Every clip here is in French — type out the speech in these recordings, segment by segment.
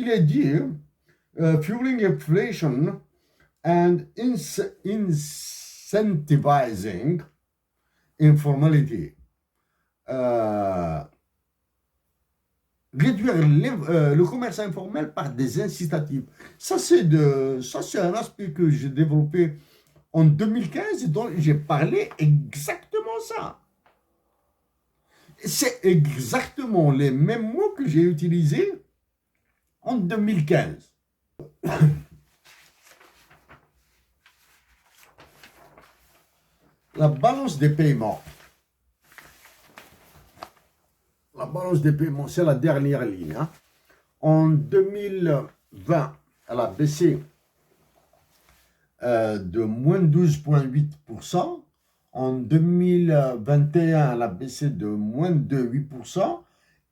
il est dit fueling inflation and incentivizing informality. Réduire le commerce informel par des incitatifs. Ça, c'est un aspect que j'ai développé en 2015 et dont j'ai parlé exactement ça. C'est exactement les mêmes mots que j'ai utilisés en 2015. La balance des paiements. La balance des paiements, c'est la dernière ligne. Hein. En 2020, elle a baissé de moins 12,8%. En 2021, elle a baissé de moins de 8%.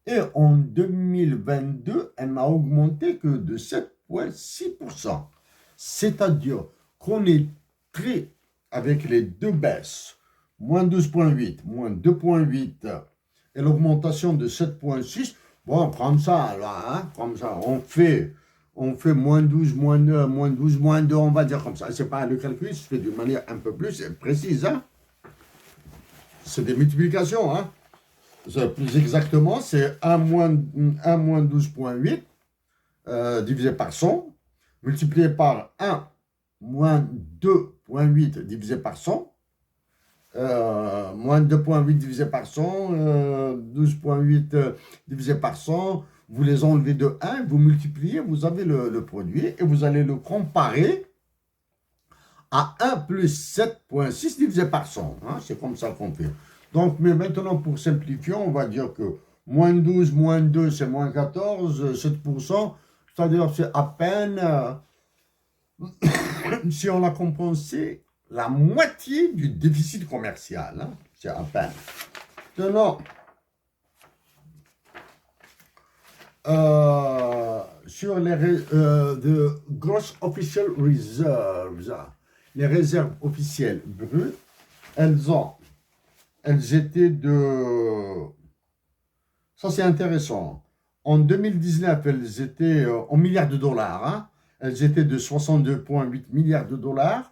Et en 2022, elle n'a augmenté que de 7,6%. C'est-à-dire qu'on est très, avec les deux baisses, moins 12,8, moins 2,8 et l'augmentation de 7,6, bon, comme ça, là, hein, comme ça, on fait moins 12, moins 2, moins 12, moins 2, on va dire comme ça. C'est pas le calcul, se fait d'une manière un peu plus précise. Hein. C'est des multiplications. Hein. Plus exactement, c'est 1 moins 12,8 divisé par 100, multiplié par 1 moins 2,8 divisé par 100, moins 2,8 divisé par 100, 12,8 divisé par 100, vous les enlevez de 1, vous multipliez, vous avez le produit et vous allez le comparer à 1 plus 7,6 divisé par 100. Hein, c'est comme ça qu'on fait. Donc, mais maintenant, pour simplifier, on va dire que moins 12, moins 2, c'est moins 14, 7%, c'est-à-dire c'est à peine, si on a compensé, la moitié du déficit commercial. Hein, c'est à peine. Maintenant, sur les the gross official reserves, les réserves officielles brutes, elles étaient de... Ça, c'est intéressant. En 2019, elles étaient en milliards de dollars. Hein, elles étaient de 62,8 milliards de dollars.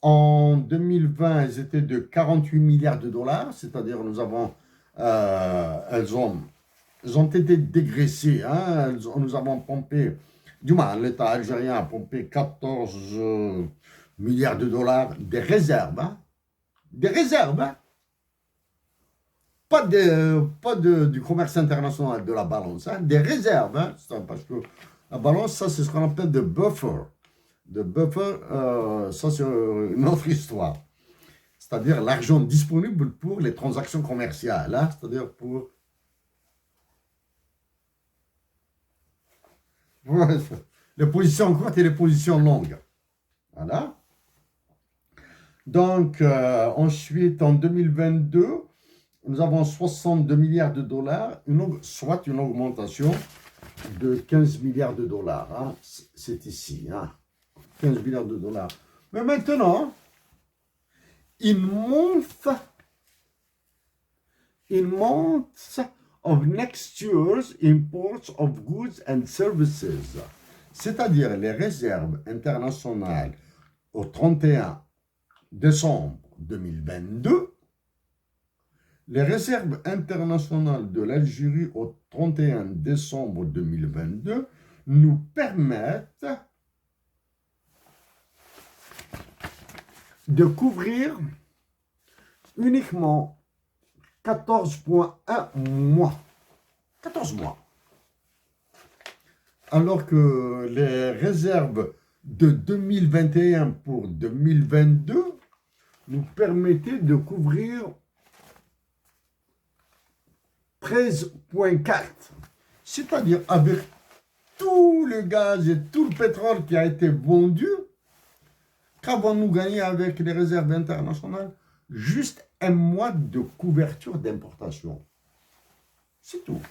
En 2020, elles étaient de 48 milliards de dollars. C'est-à-dire, nous avons... elles ont été dégraissées. Hein, nous avons pompé... Du moins, l'État algérien a pompé 14 milliards de dollars des réserves. Hein, des réserves. Hein, pas du commerce international, de la balance, hein, des réserves, hein, parce que la balance, ça, c'est ce qu'on appelle de buffer. De buffer, ça, c'est une autre histoire. C'est-à-dire l'argent disponible pour les transactions commerciales, hein, c'est-à-dire pour les positions courtes et les positions longues. Voilà. Donc, ensuite, en 2022, nous avons 62 milliards de dollars, soit une augmentation de 15 milliards de dollars. Hein. C'est ici, hein. 15 milliards de dollars. Mais maintenant, in month of next year's imports of goods and services, c'est-à-dire les réserves internationales au 31 décembre 2022, les réserves internationales de l'Algérie au 31 décembre 2022 nous permettent de couvrir uniquement 14,1 mois. 14 mois. Alors que les réserves de 2021 pour 2022 nous permettaient de couvrir 13,4. C'est-à-dire avec tout le gaz et tout le pétrole qui a été vendu, qu'avons-nous gagné avec les réserves internationales? Juste un mois de couverture d'importation. C'est tout.